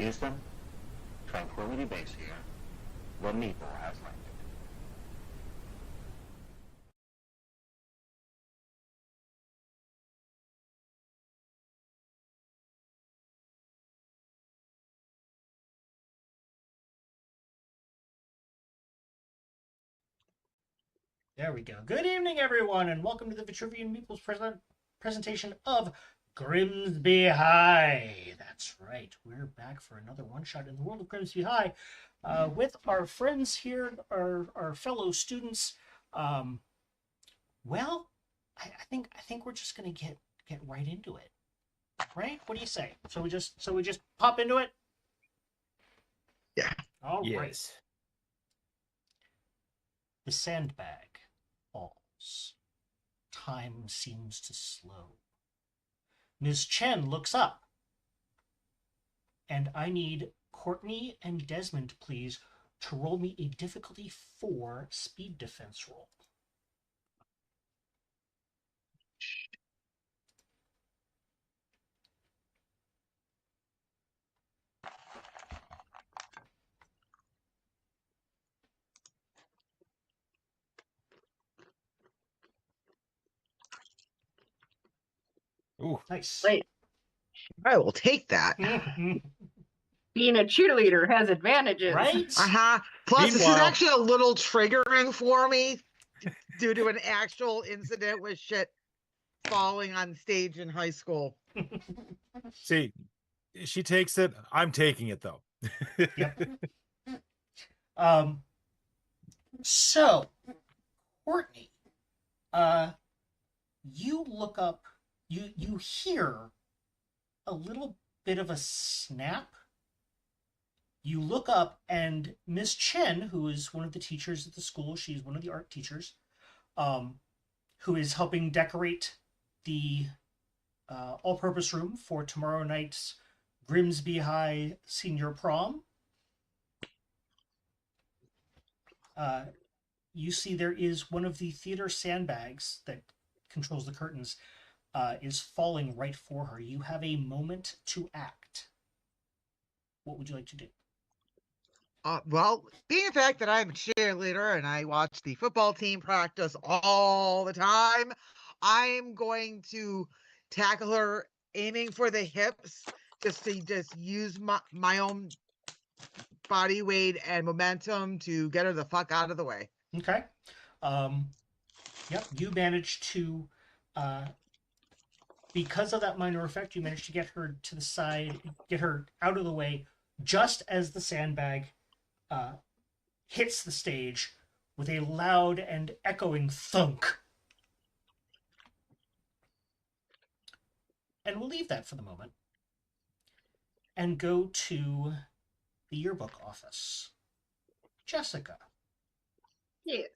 Houston, Tranquility Base here. The Meeple has landed. There we go. Good evening, everyone, and welcome to the Vitruvian Meeple's presentation of Grimsby High. That's right, we're back for another one-shot in the world of Grimsby High with our friends here, our fellow students. Well, I think we're just gonna get right into it, right? What do you say? So we just pop into it. Yeah. All yes. right. The sandbag falls. Time seems to slow. Ms. Chen looks up. And I need Courtney and Desmond, please, to roll me a difficulty 4 speed defense roll. Ooh. Nice. Wait, I will take that. being a cheerleader has advantages. Right? Plus, this is Meanwhile- actually a little triggering for me due to an actual incident with shit falling on stage in high school. See, she takes it. I'm taking it though. Yep. So, Courtney, you look up, you hear a little bit of a snap. You look up, and Miss Chen, who is one of the teachers at the school, she's one of the art teachers, who is helping decorate the all-purpose room for tomorrow night's Grimsby High senior prom. You see there is one of the theater sandbags that controls the curtains is falling right for her. You have a moment to act. What would you like to do? Well, being the fact that I'm a cheerleader and I watch the football team practice all the time, I'm going to tackle her aiming for the hips just to use my own body weight and momentum to get her the fuck out of the way. Okay. Yep, you managed to, because of that minor effect, you managed to get her to the side, get her out of the way, just as the sandbag hits the stage with a loud and echoing thunk. And we'll leave that for the moment and go to the yearbook office. Jessica. Yes.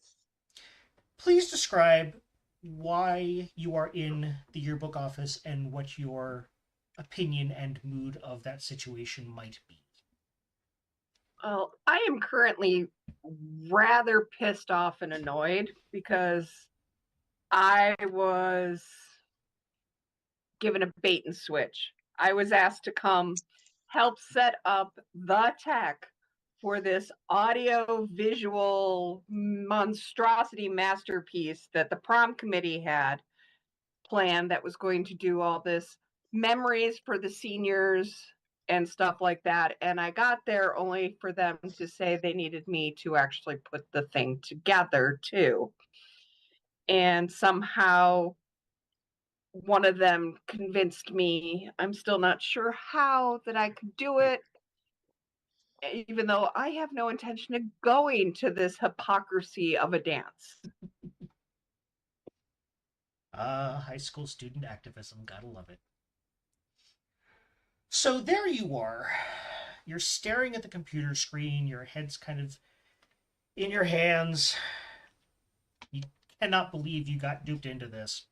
Please describe why you are in the yearbook office and what your opinion and mood of that situation might be. Well, I am currently rather pissed off and annoyed because I was given a bait and switch. I was asked to come help set up the tech for this audio visual monstrosity masterpiece that the prom committee had planned that was going to do all this memories for the seniors and stuff like that. And I got there only for them to say they needed me to actually put the thing together too. And somehow one of them convinced me, I'm still not sure how, that I could do it, even though I have no intention of going to this hypocrisy of a dance. High school student activism, gotta love it. So there you are. You're staring at the computer screen, your head's kind of in your hands. You cannot believe you got duped into this.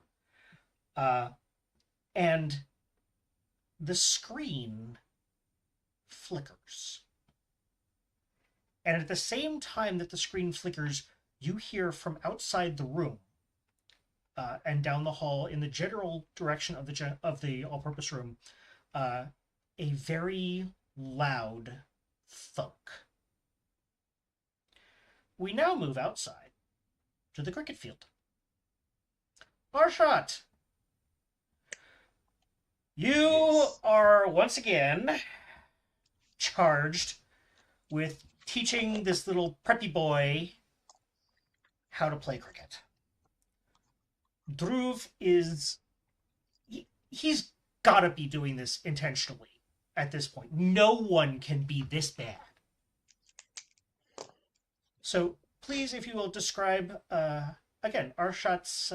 And the screen flickers. And at the same time that the screen flickers, you hear from outside the room and down the hall in the general direction of the all-purpose room, a very loud thunk. We now move outside to the cricket field. Arshot, you Yes. are once again charged with teaching this little preppy boy how to play cricket. Dhruv is... he's got to be doing this intentionally at this point. No one can be this bad. So please, if you will, describe, again, Arshot's,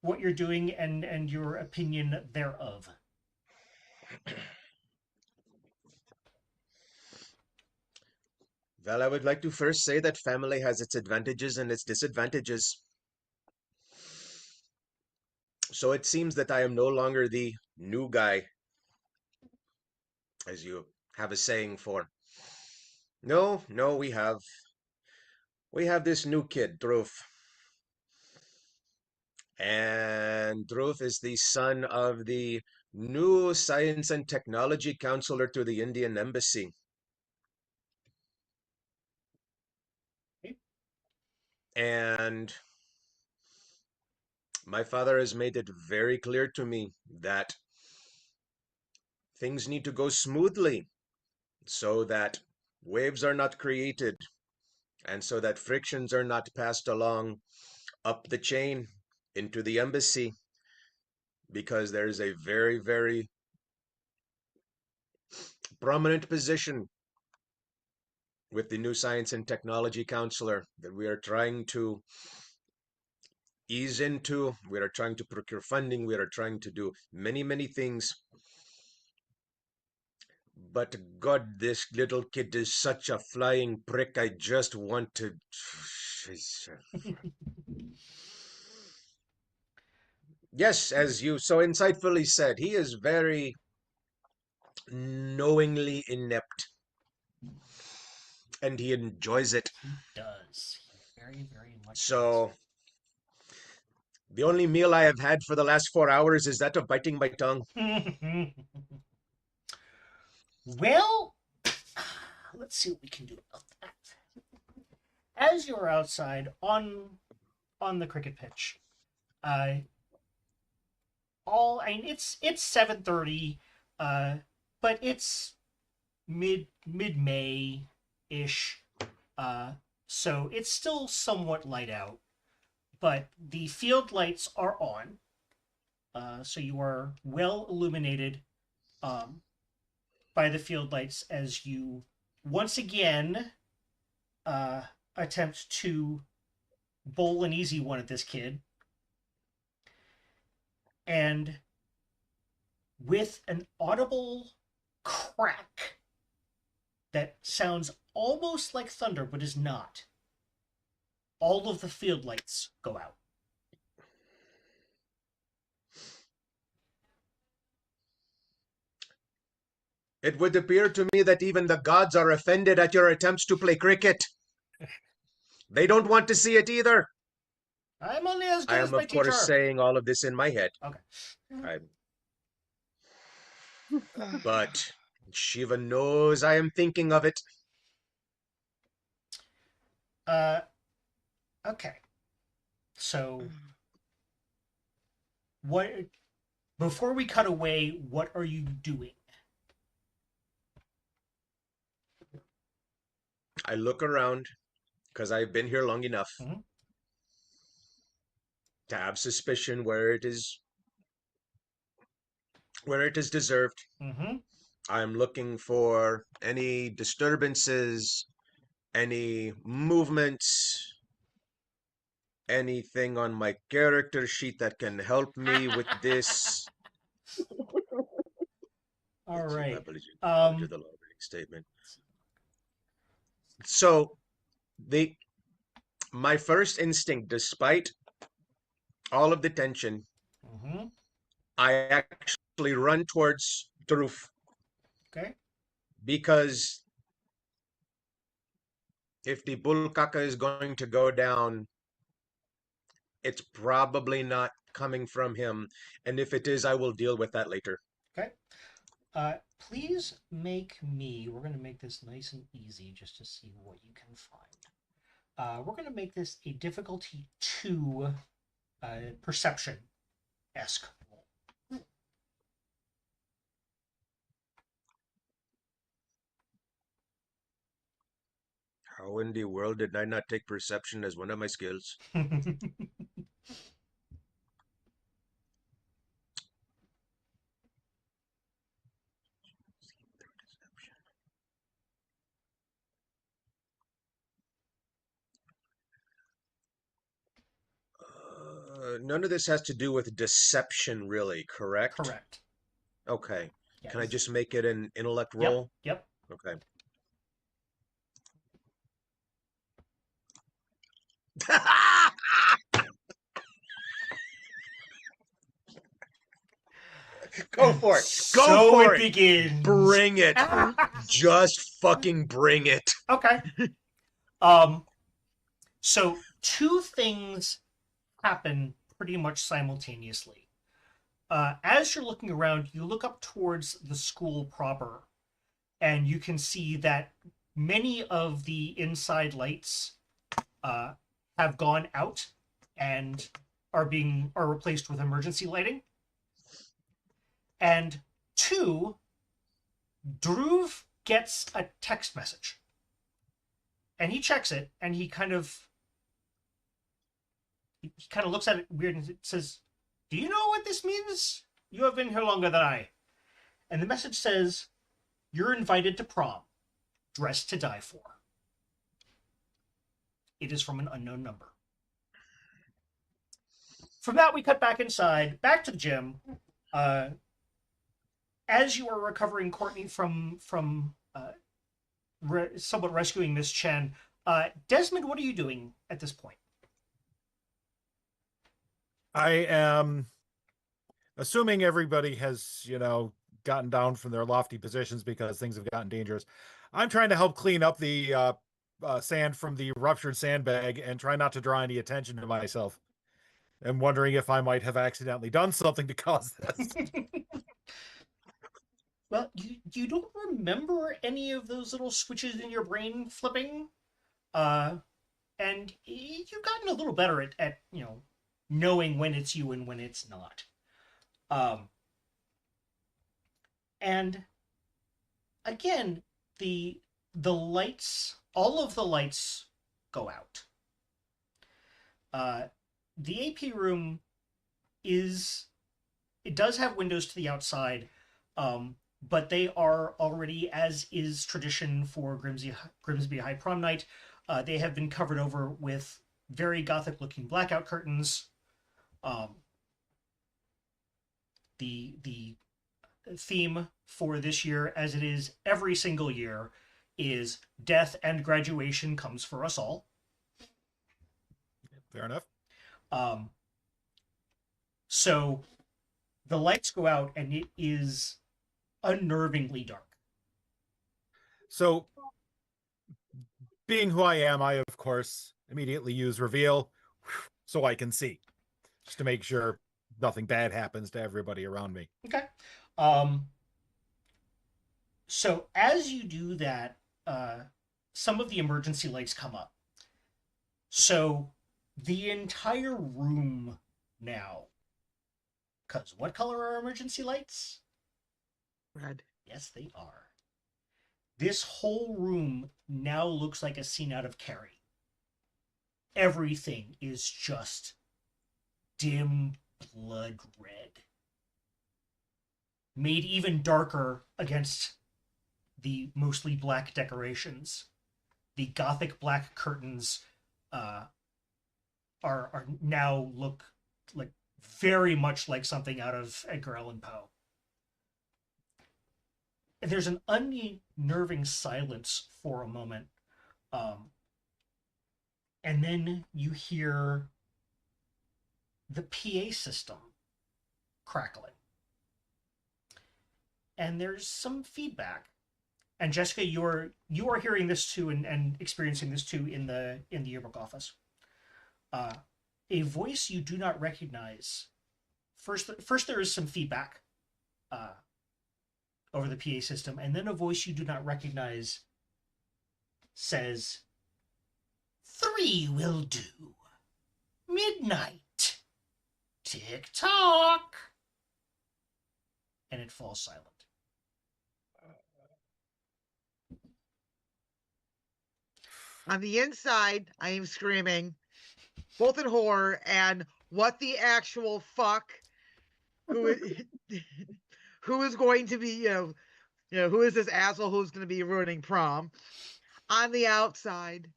what you're doing and your opinion thereof. Well, I would like to first say that family has its advantages and its disadvantages. So it seems that I am no longer the new guy, as you have a saying for. No, we have this new kid, Dhruv. And Dhruv is the son of the new science and technology counselor to the Indian embassy. And my father has made it very clear to me that things need to go smoothly so that waves are not created and so that frictions are not passed along up the chain into the embassy, because there is a very, very prominent position with the new science and technology counselor that we are trying to ease into. We are trying to procure funding. We are trying to do many, many things. But God, this little kid is such a flying prick. I just want to. Yes, as you so insightfully said, he is very knowingly inept. And he enjoys it. He does. He very, very much So, the only meal I have had for the last 4 hours is that of biting my tongue. does. Well, let's see what we can do about that. As you're outside on the cricket pitch, it's 7:30, but it's mid-May ish, so it's still somewhat light out, but the field lights are on, so you are well illuminated by the field lights as you once again attempt to bowl an easy one at this kid. And with an audible crack that sounds almost like thunder but is not, all of the field lights go out. It would appear to me that even the gods are offended at your attempts to play cricket. They don't want to see it either. I'm only as good I as am, my of course, teacher. saying all of this in my head. Okay. But Shiva knows I am thinking of it. Okay. So, what? Before we cut away, what are you doing? I look around, because I've been here long enough Mhm. to have suspicion where it is deserved. Mm-hmm. I'm looking for any disturbances, any movements, anything on my character sheet that can help me with this. All right. Apology to the law reading statement. So, my first instinct, despite all of the tension, Mm-hmm. I actually run towards Dhruv, Okay. because if the bull caca is going to go down, it's probably not coming from him. And if it is, I will deal with that later. Okay. Please make me, we're going to make this nice and easy just to see what you can find. We're going to make this a difficulty 2 perception-esque roll. How in the world did I not take perception as one of my skills? None of this has to do with deception, really, correct? Correct. Okay. Yes. Can I just make it an intellect Yep. roll? Yep. Okay. Go for it. Go So for it it. begins. Bring it. Just fucking bring it. Okay. So 2 things happen pretty much simultaneously. As you're looking around, you look up towards the school proper, and you can see that many of the inside lights have gone out and are replaced with emergency lighting. And 2, Dhruv gets a text message, and he checks it, and he kind of looks at it weird, and it says, "Do you know what this means? You have been here longer than I." And the message says, "You're invited to prom, dressed to die for." It is from an unknown number. From that, we cut back inside, back to the gym. As you are recovering Courtney from somewhat rescuing Miss Chen, Desmond, what are you doing at this point? I am assuming everybody has, gotten down from their lofty positions because things have gotten dangerous. I'm trying to help clean up the sand from the ruptured sandbag and try not to draw any attention to myself. I'm wondering if I might have accidentally done something to cause this. Well, you don't remember any of those little switches in your brain flipping, and you've gotten a little better at knowing when it's you and when it's not. And again, the lights, all of the lights go out. The AP room it does have windows to the outside, but they are already, as is tradition for Grimsby High prom night, they have been covered over with very gothic-looking blackout curtains. The theme for this year, as it is every single year, is death and graduation comes for us all. Fair enough. So the lights go out and it is unnervingly dark. So, being who I am, I, of course, immediately use reveal so I can see, just to make sure nothing bad happens to everybody around me. Okay. So as you do that, some of the emergency lights come up. So the entire room now, because what color are emergency lights? Red. Yes, they are. This whole room now looks like a scene out of Carrie. Everything is just dim blood red. Made even darker against the mostly black decorations. The gothic black curtains are now look like very much like something out of Edgar Allan Poe. There's an unnerving silence for a moment. And then you hear the PA system crackling. And there's some feedback. And Jessica, you are hearing this too and experiencing this too in the yearbook office. A voice you do not recognize. First there is some feedback. over the PA system, and then a voice you do not recognize says, 3 will do. Midnight. Tick tock. And it falls silent. On the inside, I am screaming, both in horror and what the actual fuck? Who is, who is going to be, who is this asshole who's going to be ruining prom? On the outside,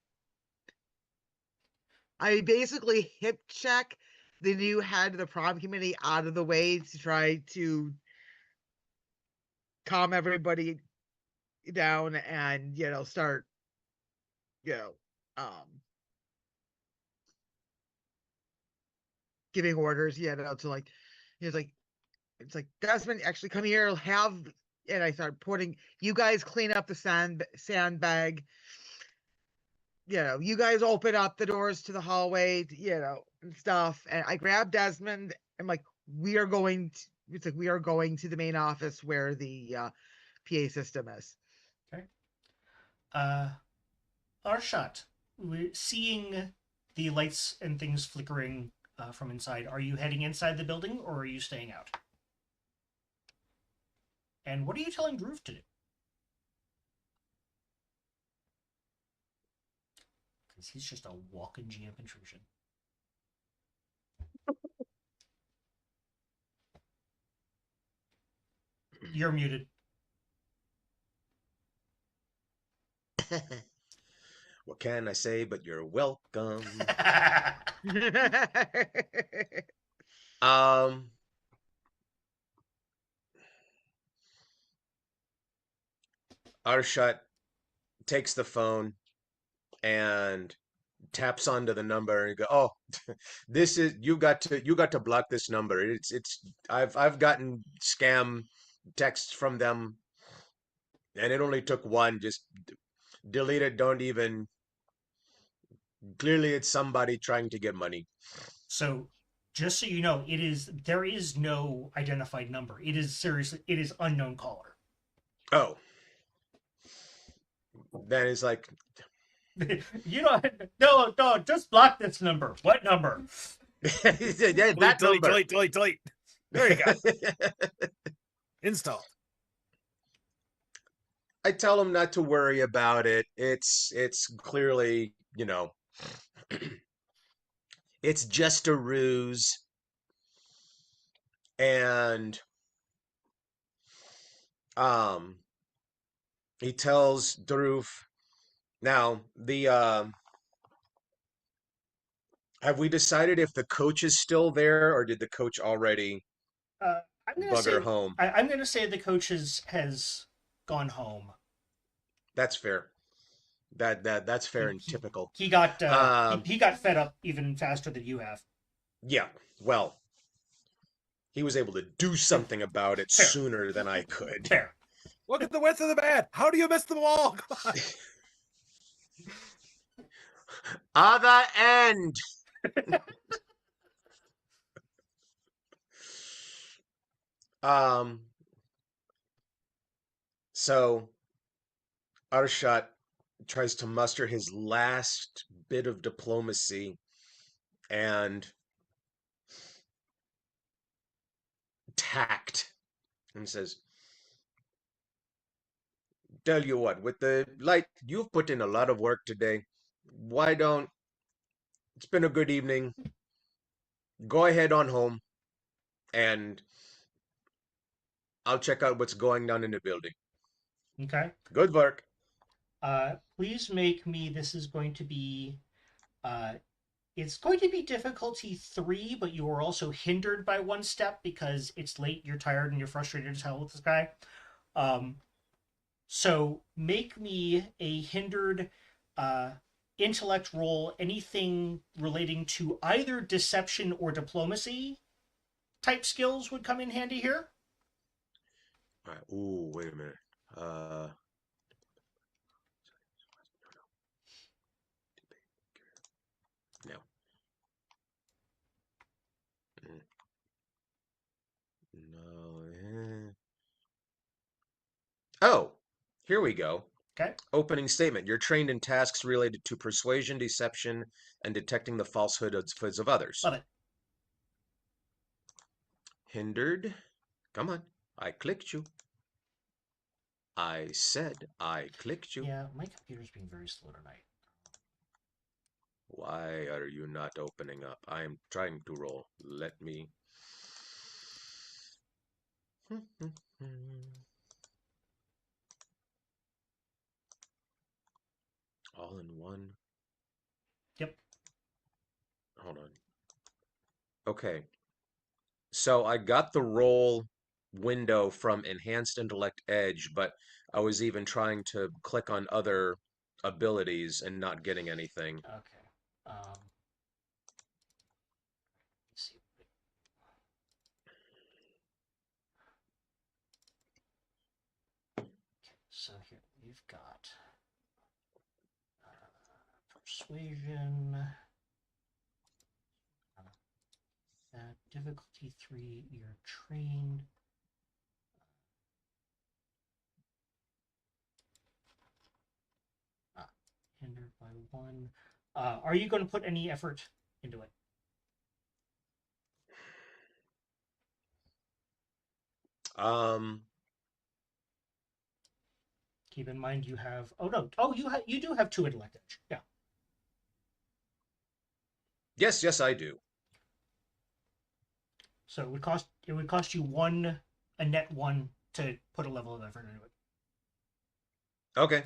I basically hip check the new head of the prom committee out of the way to try to calm everybody down and, start, giving orders, to like, it's like, Desmond, actually come here, and I start putting, you guys clean up the sandbag, you guys open up the doors to the hallway, and stuff. And I grab Desmond. I'm like, we are going to the main office where the PA system is. Okay. Arshot, we're seeing the lights and things flickering from inside. Are you heading inside the building, or are you staying out? And what are you telling Groove to do? Because he's just a walking GM intrusion. You're muted. What can I say but you're welcome? um Arshot takes the phone and taps onto the number and go, oh, this is, you got to block this number. I've gotten scam texts from them, and it only took one. Just delete it. Don't even, clearly it's somebody trying to get money. So, just so you know, there is no identified number. It is unknown caller. Oh, then it's like, You don't. No, just block this number. What number? yeah, that number. Delete. There you go. Install. I tell him not to worry about it. It's clearly, it's just a ruse. And he tells Dhruv, now have we decided if the coach is still there, or did the coach already bugger home? I'm gonna say the coach has gone home. That's fair. That's fair and typical. He got he got fed up even faster than you have. Yeah. Well, he was able to do something about it Fair. sooner than I could. Fair. Look at the width of the bat. How do you miss them all? Other end. So Arshot tries to muster his last bit of diplomacy and tact and says, tell you what, with the light, you've put in a lot of work today. Why don't, it's been a good evening. Go ahead on home and I'll check out what's going on in the building. Okay. Good work. Please make me. This is going to be. It's going to be difficulty 3, but you are also hindered by 1 step because it's late. You're tired and you're frustrated as hell with this guy. So make me a hindered intellect roll. Anything relating to either deception or diplomacy type skills would come in handy here. All right. Ooh, wait a minute. No. No. Here we go. Okay. Opening statement. You're trained in tasks related to persuasion, deception, and detecting the falsehoods of others. Love it. Hindered. Come on. I clicked you. I said I clicked you. Yeah, my computer's being very slow tonight. Why are you not opening up? I am trying to roll. Let me. All in one. Yep. Hold on. Okay. So I got the roll window from Enhanced Intellect Edge, but I was even trying to click on other abilities and not getting anything. Okay. Let's see. Okay, so here we've got persuasion. Difficulty 3, you're trained. Hindered by 1. Are you going to put any effort into it? Keep in mind you have. Oh no! Oh, you do have 2 intellect edge. Yeah. Yes, I do. So it would cost you a net 1 to put a level of effort into it. Okay.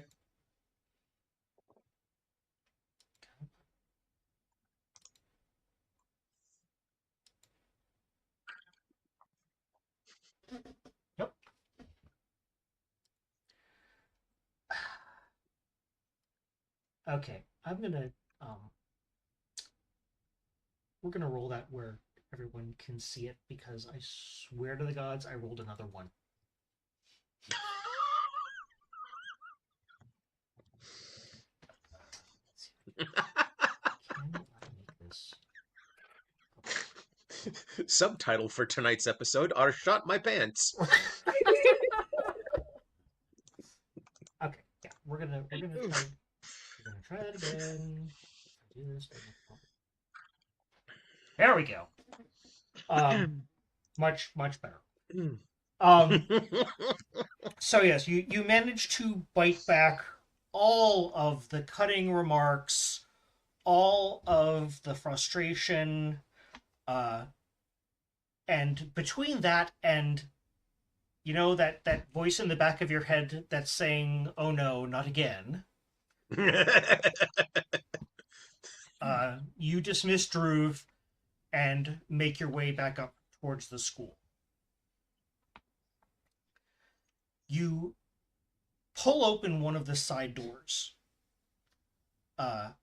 Yep. Okay, we're gonna roll that where everyone can see it, because I swear to the gods I rolled another 1. Can I make this? Subtitle for tonight's episode are Shot My Pants. Okay, yeah, we're gonna try that again. Do this. There we go. Much better. So yes, you managed to bite back all of the cutting remarks, all of the frustration, and between that and that voice in the back of your head that's saying, "Oh no, not again." You dismiss Druve and make your way back up towards the school. You pull open one of the side doors and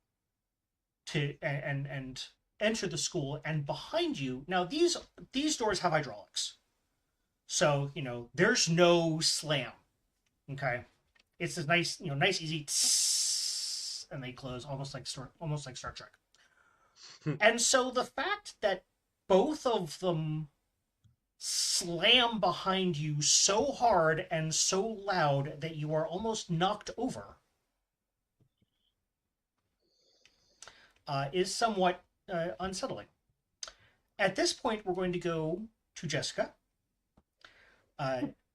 enter the school, and behind you, now these doors have hydraulics, so there's no slam. Okay, it's a nice easy tss, and they close almost like Star Trek. And so the fact that both of them slam behind you so hard and so loud that you are almost knocked over is somewhat unsettling. At this point, we're going to go to Jessica.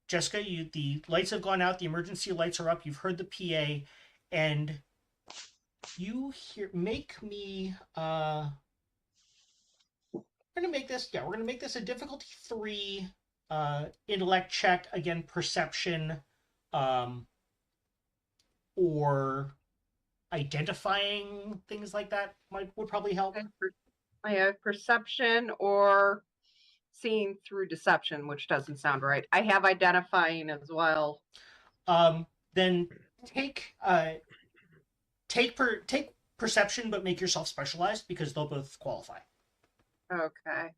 Jessica, the lights have gone out. The emergency lights are up. You've heard the PA, and you hear. Make me. We're gonna make this. Yeah, we're gonna make this a difficulty 3 intellect check. Again, perception, or identifying things like that would probably help. I have perception or seeing through deception, which doesn't sound right. I have identifying as well. Then take perception, but make yourself specialized, because they'll both qualify. Okay.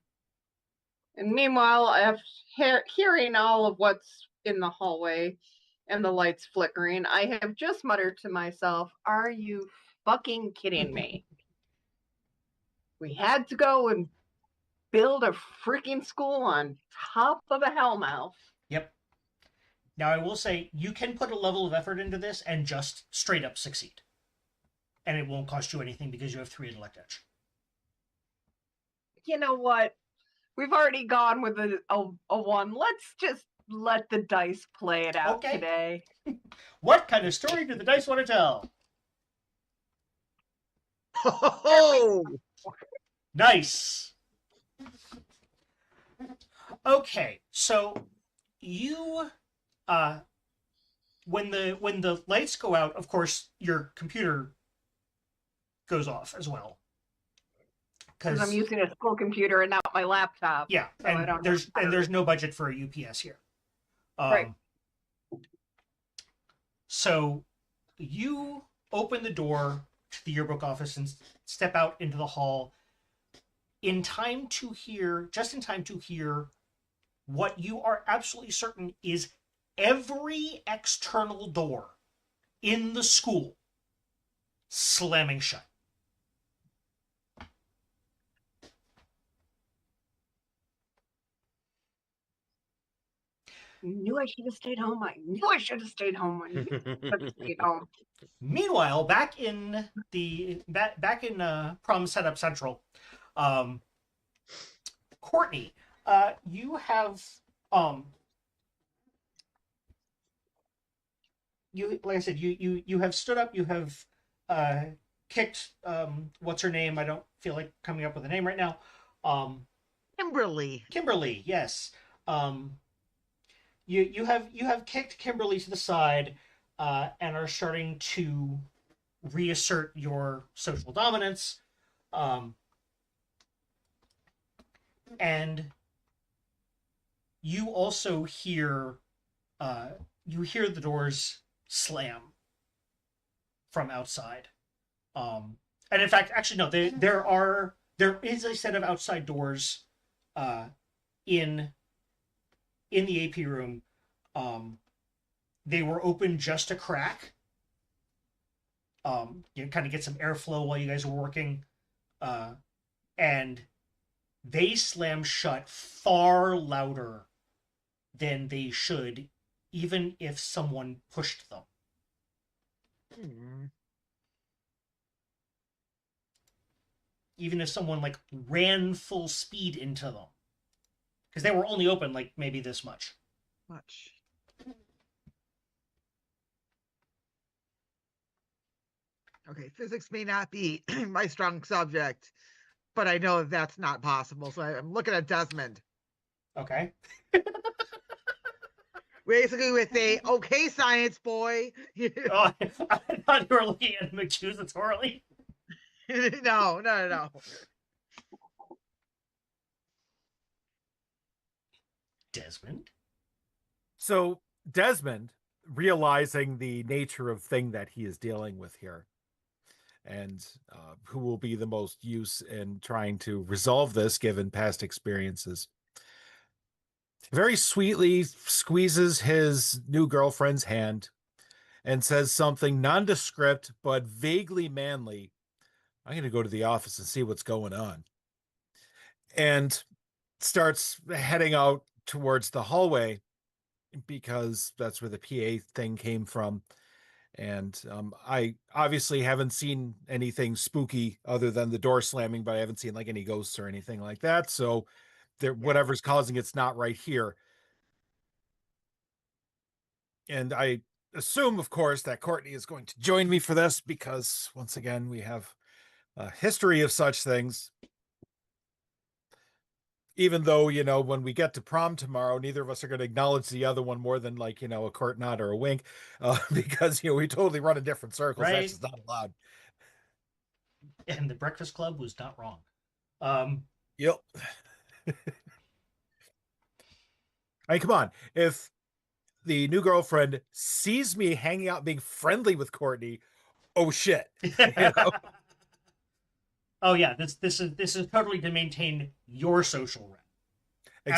And meanwhile, after hearing all of what's in the hallway and the lights flickering, I have just muttered to myself, "Are you fucking kidding me? We had to go and build a freaking school on top of a hellmouth." Yep. Now, I will say you can put a level of effort into this and just straight up succeed. And it won't cost you anything because you have 3 intellect edge. You know what? We've already gone with a 1. Let's just let the dice play it out Okay. today. What kind of story do the dice want to tell? Oh, Nice. Okay, so you when the lights go out, of course, your computer goes off as well. Because I'm using a school computer and not my laptop. Yeah, so I don't there's no budget for a UPS here. Right. So you open the door to the yearbook office and step out into the hall just in time to hear what you are absolutely certain is every external door in the school slamming shut. Knew I should have stayed home. I knew I should have stayed home. I knew I should have stayed home. Meanwhile, back in Prom Setup Central, Courtney, you have like I said, you have stood up, you have kicked what's her name? I don't feel like coming up with a name right now. Kimberly. Kimberly, yes. You have kicked Kimberly to the side and are starting to reassert your social dominance. And you also hear the doors slam from outside. And in fact, actually no, there is a set of outside doors in the AP room. They were open just a crack. You kind of get some airflow while you guys were working. And they slam shut far louder than they should, even if someone pushed them. Even if someone like ran full speed into them. Because they were only open like maybe this much. Okay, physics may not be my strong subject, but I know that's not possible. So I'm looking at Desmond. Okay. Basically with a, okay, science boy. Oh, I thought you were looking at him accusatorily. No. Desmond? So Desmond, realizing the nature of thing that he is dealing with here, and who will be the most use in trying to resolve this given past experiences, very sweetly squeezes his new girlfriend's hand and says something nondescript but vaguely manly. I'm going to go to the office and see what's going on. And starts heading out towards the hallway because that's where the PA thing came from. And I obviously haven't seen anything spooky other than the door slamming, but I haven't seen like any ghosts or anything like that. So whatever's causing it's not right here. And I assume, of course, that Courtney is going to join me for this because, once again, we have a history of such things. Even though, when we get to prom tomorrow, neither of us are going to acknowledge the other one more than like, a court nod or a wink, because, we totally run in different circles. Right. That's just not allowed. And the Breakfast Club was not wrong. Yep. I mean, come on. If the new girlfriend sees me hanging out, being friendly with Courtney, oh shit. Oh yeah, this is totally to maintain your social rep.